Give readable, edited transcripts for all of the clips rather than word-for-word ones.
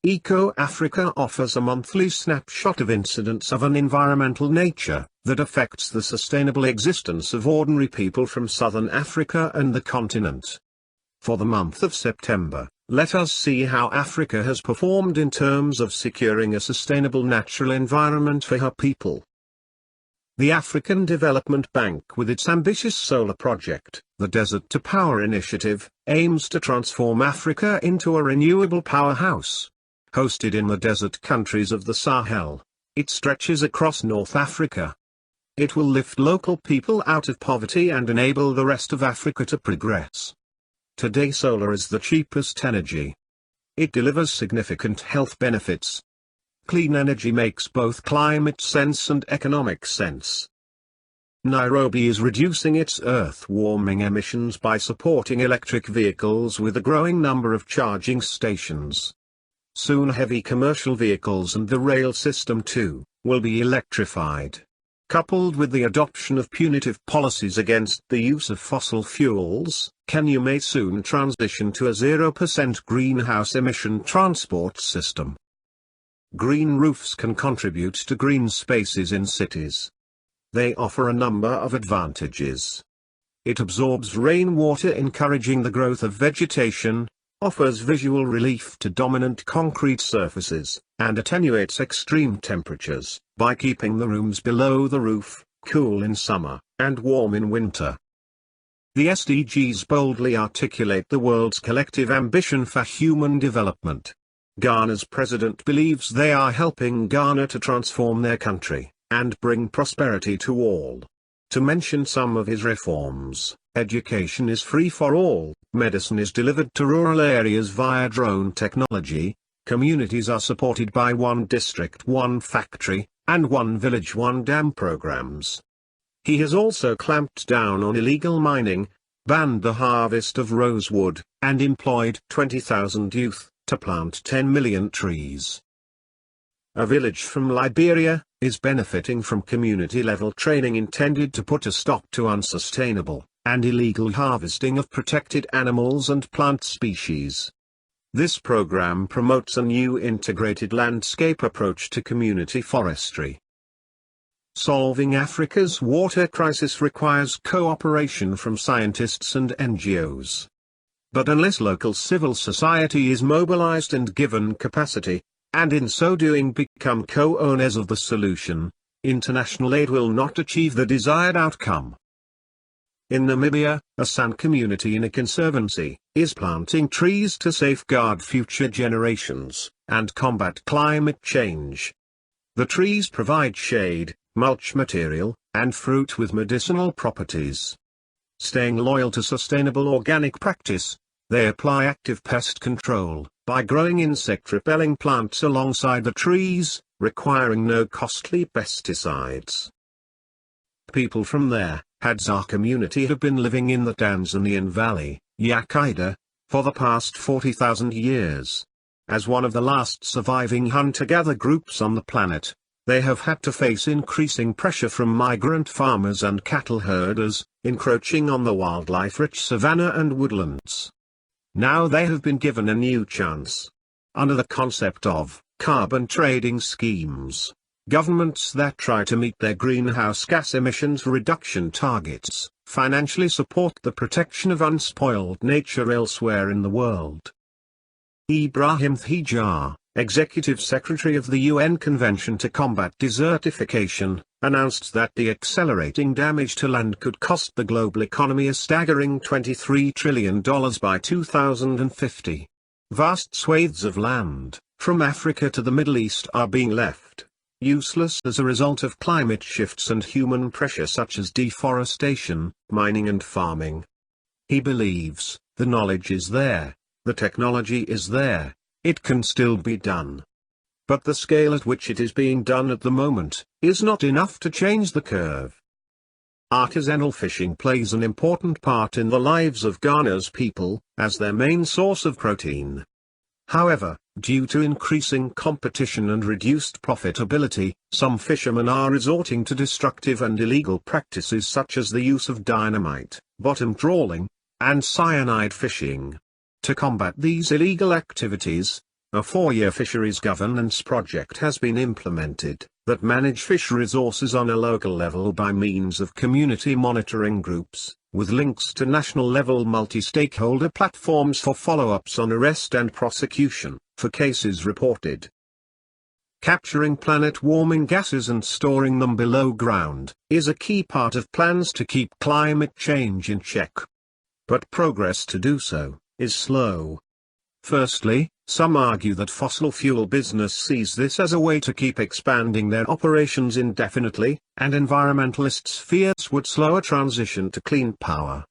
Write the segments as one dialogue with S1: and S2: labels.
S1: Eco Africa offers a monthly snapshot of incidents of an environmental nature that affects the sustainable existence of ordinary people from southern Africa and the continent. For the month of September, let us see how Africa has performed in terms of securing a sustainable natural environment for her people. The African Development Bank, with its ambitious solar project, the Desert to Power Initiative, aims to transform Africa into a renewable powerhouse. Hosted in the desert countries of the Sahel, it stretches across North Africa. It will lift local people out of poverty and enable the rest of Africa to progress. Today solar is the cheapest energy. It delivers significant health benefits. Clean energy makes both climate sense and economic sense. Nairobi is reducing its earth-warming emissions by supporting electric vehicles with a growing number of charging stations. Soon heavy commercial vehicles and the rail system too, will be electrified. Coupled with the adoption of punitive policies against the use of fossil fuels, Kenya may soon transition to a 0% greenhouse emission transport system. Green roofs can contribute to green spaces in cities. They offer a number of advantages. It absorbs rainwater, encouraging the growth of vegetation, offers visual relief to dominant concrete surfaces, and attenuates extreme temperatures, by keeping the rooms below the roof, cool in summer, and warm in winter. The SDGs boldly articulate the world's collective ambition for human development. Ghana's president believes they are helping Ghana to transform their country, and bring prosperity to all. To mention some of his reforms, education is free for all, medicine is delivered to rural areas via drone technology, communities are supported by One District One Factory, and One Village One Dam programs. He has also clamped down on illegal mining, banned the harvest of rosewood, and employed 20,000 youth to plant 10 million trees. A village from Liberia is benefiting from community-level training intended to put a stop to unsustainable and illegal harvesting of protected animals and plant species. This program promotes a new integrated landscape approach to community forestry. Solving Africa's water crisis requires cooperation from scientists and NGOs. But unless local civil society is mobilized and given capacity, and in so doing become co-owners of the solution, international aid will not achieve the desired outcome. In Namibia, a San community in a conservancy is planting trees to safeguard future generations and combat climate change. The trees provide shade, mulch material, and fruit with medicinal properties. Staying loyal to sustainable organic practice, they apply active pest control by growing insect-repelling plants alongside the trees, requiring no costly pesticides. People from there, Hadza community have been living in the Tanzanian valley, Yakaida, for the past 40,000 years. As one of the last surviving hunter-gatherer groups on the planet, they have had to face increasing pressure from migrant farmers and cattle herders, encroaching on the wildlife-rich savanna and woodlands. Now they have been given a new chance. Under the concept of carbon trading schemes, governments that try to meet their greenhouse gas emissions reduction targets, financially support the protection of unspoiled nature elsewhere in the world. Ibrahim Thijar, Executive Secretary of the UN Convention to Combat Desertification, announced that the accelerating damage to land could cost the global economy a staggering $23 trillion by 2050. Vast swathes of land, from Africa to the Middle East, are being left useless as a result of climate shifts and human pressure such as deforestation, mining and farming. He believes, the knowledge is there, the technology is there, it can still be done. But the scale at which it is being done at the moment, is not enough to change the curve. Artisanal fishing plays an important part in the lives of Ghana's people, as their main source of protein. However, due to increasing competition and reduced profitability, some fishermen are resorting to destructive and illegal practices such as the use of dynamite, bottom trawling, and cyanide fishing. To combat these illegal activities, a 4-year fisheries governance project has been implemented, that manage fish resources on a local level by means of community monitoring groups, with links to national-level multi-stakeholder platforms for follow-ups on arrest and prosecution, for cases reported. Capturing planet-warming gases and storing them below ground, is a key part of plans to keep climate change in check. But progress to do so, is slow. Firstly, some argue that fossil fuel business sees this as a way to keep expanding their operations indefinitely, and environmentalists fear this would slow a transition to clean power.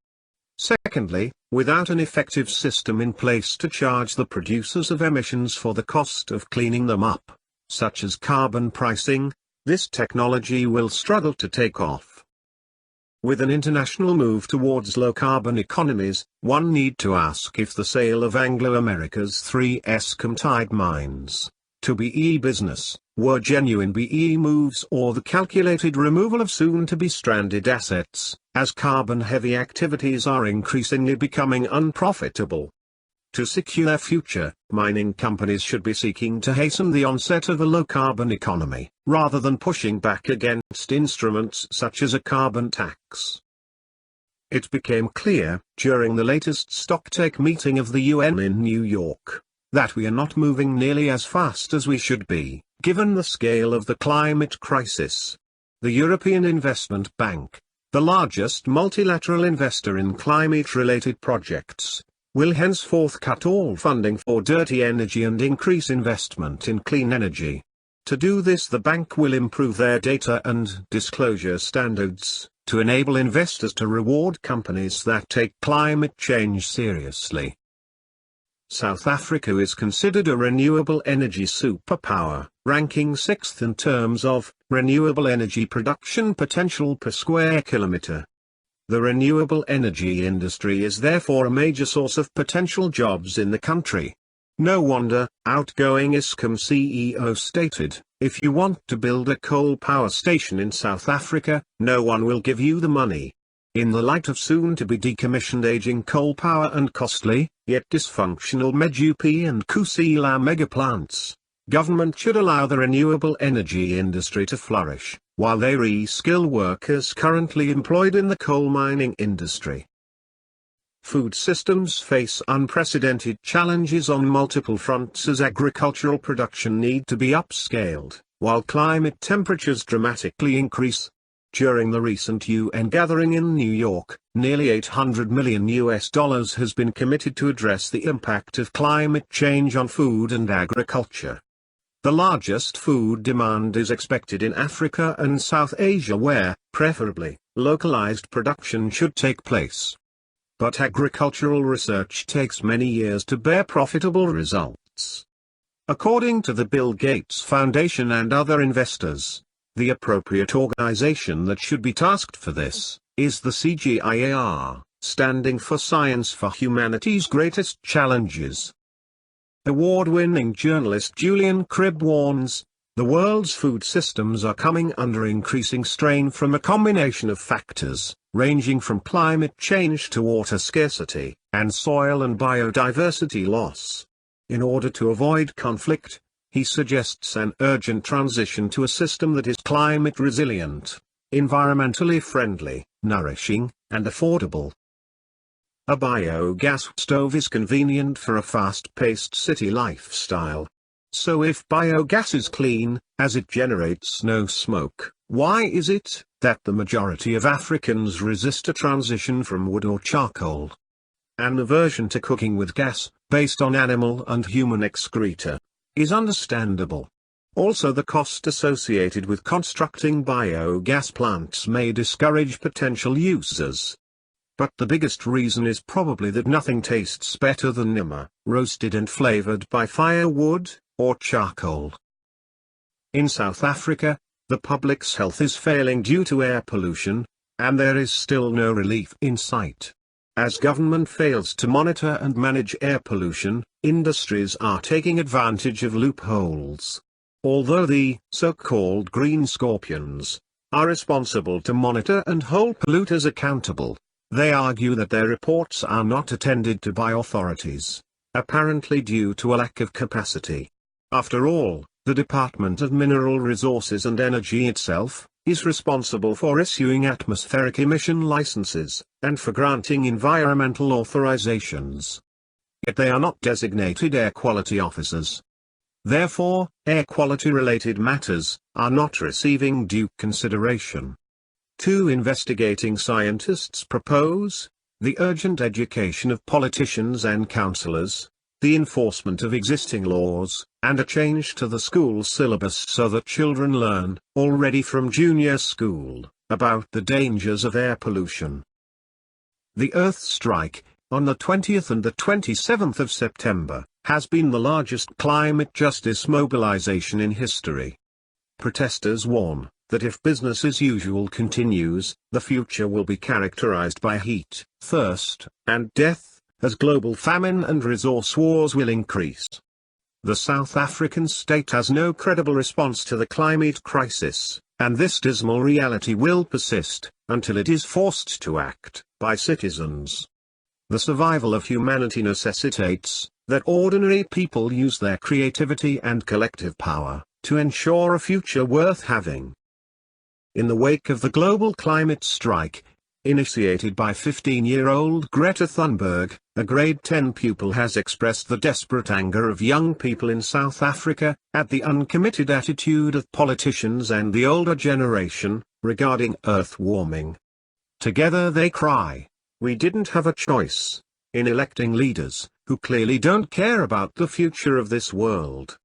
S1: Secondly, without an effective system in place to charge the producers of emissions for the cost of cleaning them up, such as carbon pricing, this technology will struggle to take off. With an international move towards low-carbon economies, one need to ask if the sale of Anglo America's 3 Escomtide mines to BE business were genuine BE moves or the calculated removal of soon-to-be stranded assets, as carbon-heavy activities are increasingly becoming unprofitable. To secure their future, mining companies should be seeking to hasten the onset of a low-carbon economy, rather than pushing back against instruments such as a carbon tax. It became clear, during the latest stocktake meeting of the UN in New York, that we are not moving nearly as fast as we should be, given the scale of the climate crisis. The European Investment Bank, the largest multilateral investor in climate-related projects, will henceforth cut all funding for dirty energy and increase investment in clean energy. To do this, the bank will improve their data and disclosure standards, to enable investors to reward companies that take climate change seriously. South Africa is considered a renewable energy superpower, ranking 6th in terms of renewable energy production potential per square kilometre. The renewable energy industry is therefore a major source of potential jobs in the country. No wonder, outgoing Eskom CEO stated, "If you want to build a coal power station in South Africa, no one will give you the money." In the light of soon-to-be decommissioned aging coal power and costly, yet dysfunctional Medupi and Kusile mega plants, government should allow the renewable energy industry to flourish, while they re-skill workers currently employed in the coal mining industry. Food systems face unprecedented challenges on multiple fronts as agricultural production need to be upscaled, while climate temperatures dramatically increase. During the recent UN gathering in New York, nearly $800 million has been committed to address the impact of climate change on food and agriculture. The largest food demand is expected in Africa and South Asia, where, preferably, localized production should take place. But agricultural research takes many years to bear profitable results. According to the Bill Gates Foundation and other investors, the appropriate organization that should be tasked for this is the CGIAR, standing for Science for Humanity's Greatest Challenges. Award-winning journalist Julian Cribb warns, the world's food systems are coming under increasing strain from a combination of factors, ranging from climate change to water scarcity, and soil and biodiversity loss. In order to avoid conflict, he suggests an urgent transition to a system that is climate resilient, environmentally friendly, nourishing, and affordable. A biogas stove is convenient for a fast-paced city lifestyle. So if biogas is clean, as it generates no smoke, why is it that the majority of Africans resist a transition from wood or charcoal? An aversion to cooking with gas, based on animal and human excreta, is understandable. Also, the cost associated with constructing biogas plants may discourage potential users. But the biggest reason is probably that nothing tastes better than nyama, roasted and flavored by firewood or charcoal. In South Africa, the public's health is failing due to air pollution, and there is still no relief in sight. As government fails to monitor and manage air pollution, industries are taking advantage of loopholes. Although the so-called green scorpions are responsible to monitor and hold polluters accountable, they argue that their reports are not attended to by authorities. apparently due to a lack of capacity. After all, the Department of Mineral Resources and Energy itself is responsible for issuing atmospheric emission licenses, and for granting environmental authorizations. Yet they are not designated air quality officers. Therefore, air quality-related matters are not receiving due consideration. Two investigating scientists propose the urgent education of politicians and councillors, the enforcement of existing laws, and a change to the school syllabus so that children learn, already from junior school, about the dangers of air pollution. The Earth Strike, on the 20th and the 27th of September, has been the largest climate justice mobilization in history. Protesters warn that if business as usual continues, the future will be characterized by heat, thirst, and death, as global famine and resource wars will increase. The South African state has no credible response to the climate crisis, and this dismal reality will persist until it is forced to act by citizens. The survival of humanity necessitates that ordinary people use their creativity and collective power to ensure a future worth having. In the wake of the global climate strike, initiated by 15-year-old Greta Thunberg, a grade 10 pupil has expressed the desperate anger of young people in South Africa at the uncommitted attitude of politicians and the older generation regarding Earth warming. Together they cry, "We didn't have a choice," in electing leaders who clearly don't care about the future of this world.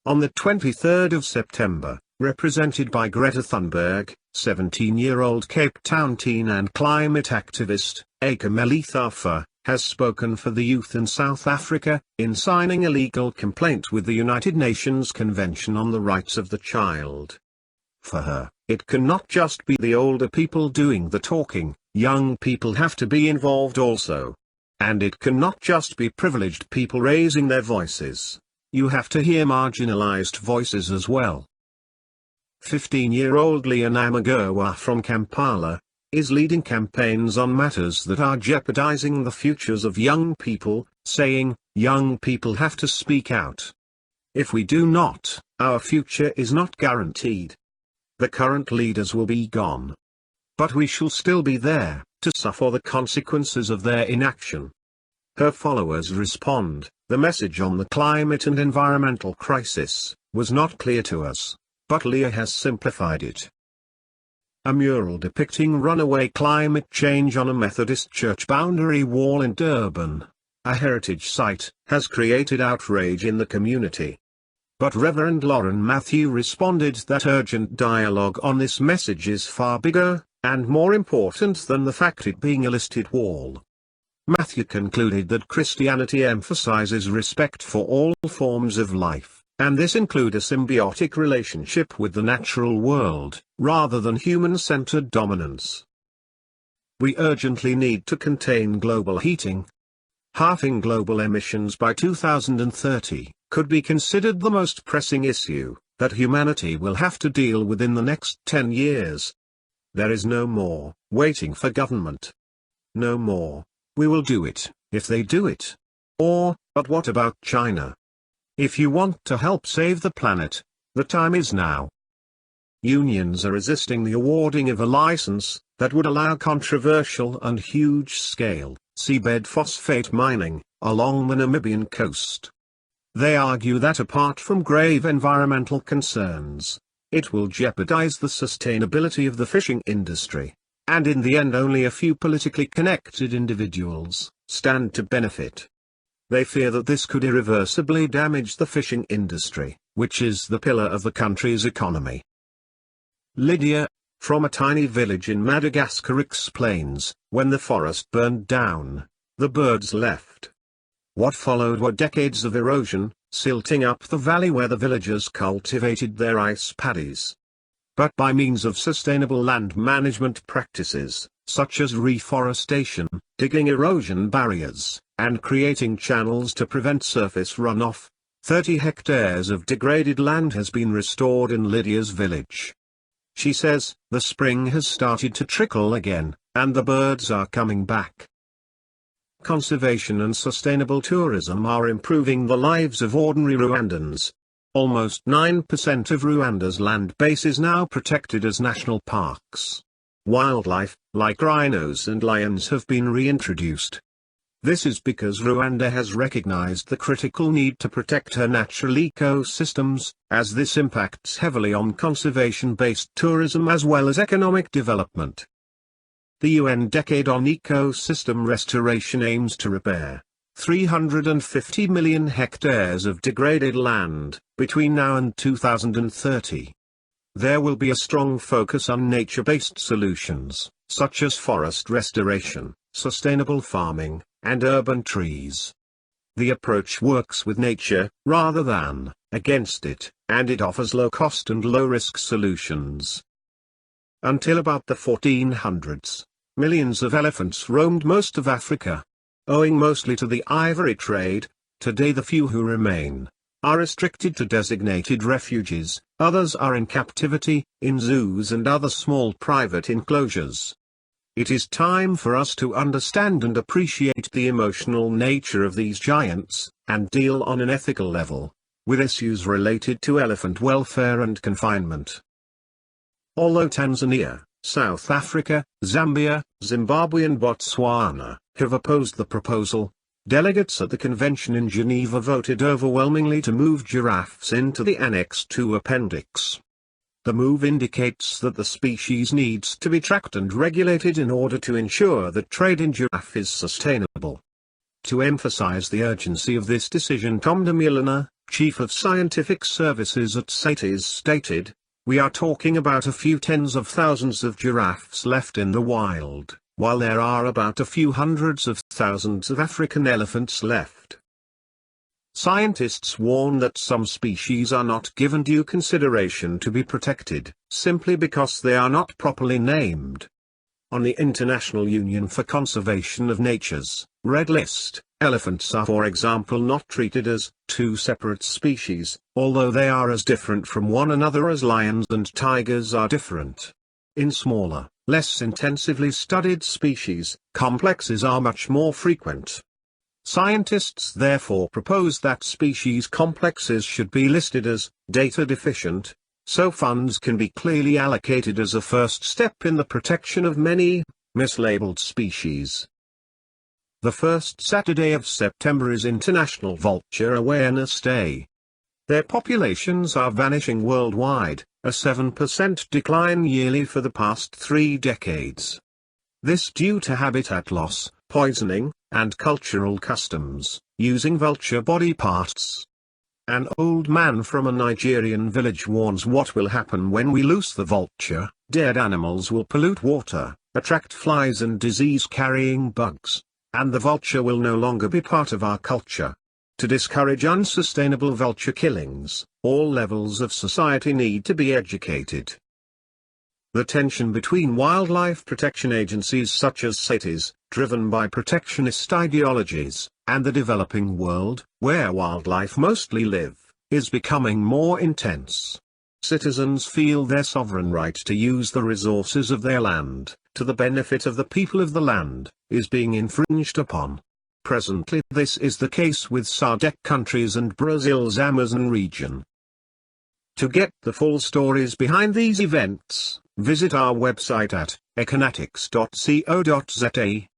S1: On the 23rd of September, represented by Greta Thunberg, 17-year-old Cape Town teen and climate activist, Aka Melithafa, has spoken for the youth in South Africa, in signing a legal complaint with the United Nations Convention on the Rights of the Child. For her, it cannot just be the older people doing the talking, young people have to be involved also. And it cannot just be privileged people raising their voices. You have to hear marginalized voices as well. 15-year-old Leah Namagawa from Kampala is leading campaigns on matters that are jeopardizing the futures of young people, saying, "Young people have to speak out. If we do not, our future is not guaranteed. The current leaders will be gone. But we shall still be there, to suffer the consequences of their inaction." Her followers respond, "The message on the climate and environmental crisis was not clear to us, but Leah has simplified it." A mural depicting runaway climate change on a Methodist church boundary wall in Durban, a heritage site, has created outrage in the community. But Reverend Lauren Matthew responded that urgent dialogue on this message is far bigger and more important than the fact it being a listed wall. Matthew concluded that Christianity emphasizes respect for all forms of life, and this includes a symbiotic relationship with the natural world, rather than human-centered dominance. We urgently need to contain global heating. Halving global emissions by 2030 could be considered the most pressing issue that humanity will have to deal with in the next 10 years. There is no more waiting for government. No more, "We will do it, if they do it." Or, "But what about China?" If you want to help save the planet, the time is now. Unions are resisting the awarding of a license that would allow controversial and huge-scale seabed phosphate mining along the Namibian coast. They argue that apart from grave environmental concerns, it will jeopardize the sustainability of the fishing industry, and in the end only a few politically connected individuals stand to benefit. They fear that this could irreversibly damage the fishing industry, which is the pillar of the country's economy. Lydia, from a tiny village in Madagascar, explains, "When the forest burned down, the birds left. What followed were decades of erosion, silting up the valley where the villagers cultivated their rice paddies. But by means of sustainable land management practices, such as reforestation, digging erosion barriers, and creating channels to prevent surface runoff, 30 hectares of degraded land has been restored in Lydia's village." She says, "The spring has started to trickle again, and the birds are coming back." conservation and sustainable tourism are improving the lives of ordinary Rwandans. Almost 9% of Rwanda's land base is now protected as national parks. Wildlife, like rhinos and lions, have been reintroduced. This is because Rwanda has recognized the critical need to protect her natural ecosystems, as this impacts heavily on conservation-based tourism as well as economic development. The UN Decade on Ecosystem Restoration aims to repair 350 million hectares of degraded land between now and 2030. There will be a strong focus on nature-based solutions, such as forest restoration, sustainable farming, and urban trees. The approach works with nature, rather than against it, and it offers low-cost and low-risk solutions. Until about the 1400s, millions of elephants roamed most of Africa. Owing mostly to the ivory trade, today the few who remain are restricted to designated refuges, others are in captivity, in zoos and other small private enclosures. It is time for us to understand and appreciate the emotional nature of these giants, and deal on an ethical level with issues related to elephant welfare and confinement. Although Tanzania, South Africa, Zambia, Zimbabwe and Botswana have opposed the proposal, delegates at the convention in Geneva voted overwhelmingly to move giraffes into the Annex II Appendix. The move indicates that the species needs to be tracked and regulated in order to ensure that trade in giraffe is sustainable. To emphasize the urgency of this decision, Tom Dumoulin, Chief of Scientific Services at CITES, stated, "We are talking about a few tens of thousands of giraffes left in the wild, while there are about a few hundreds of thousands of African elephants left." Scientists warn that some species are not given due consideration to be protected, simply because they are not properly named. On the International Union for Conservation of Nature's Red List, elephants are, for example, not treated as two separate species, although they are as different from one another as lions and tigers are different. In smaller, less intensively studied species, complexes are much more frequent. Scientists therefore propose that species complexes should be listed as data deficient, so funds can be clearly allocated as a first step in the protection of many mislabeled species. The first Saturday of September is International Vulture Awareness Day. Their populations are vanishing worldwide, a 7% decline yearly for the past 3 decades. This due to habitat loss, poisoning, and cultural customs, using vulture body parts. An old man from a Nigerian village warns what will happen when we loose the vulture. Dead animals will pollute water, attract flies and disease-carrying bugs, and the vulture will no longer be part of our culture. To discourage unsustainable vulture killings, all levels of society need to be educated. The tension between wildlife protection agencies such as CITES, driven by protectionist ideologies, and the developing world, where wildlife mostly live, is becoming more intense. Citizens feel their sovereign right to use the resources of their land, to the benefit of the people of the land, is being infringed upon. Presently this is the case with SADC countries and Brazil's Amazon region. To get the full stories behind these events, visit our website at econatics.co.za.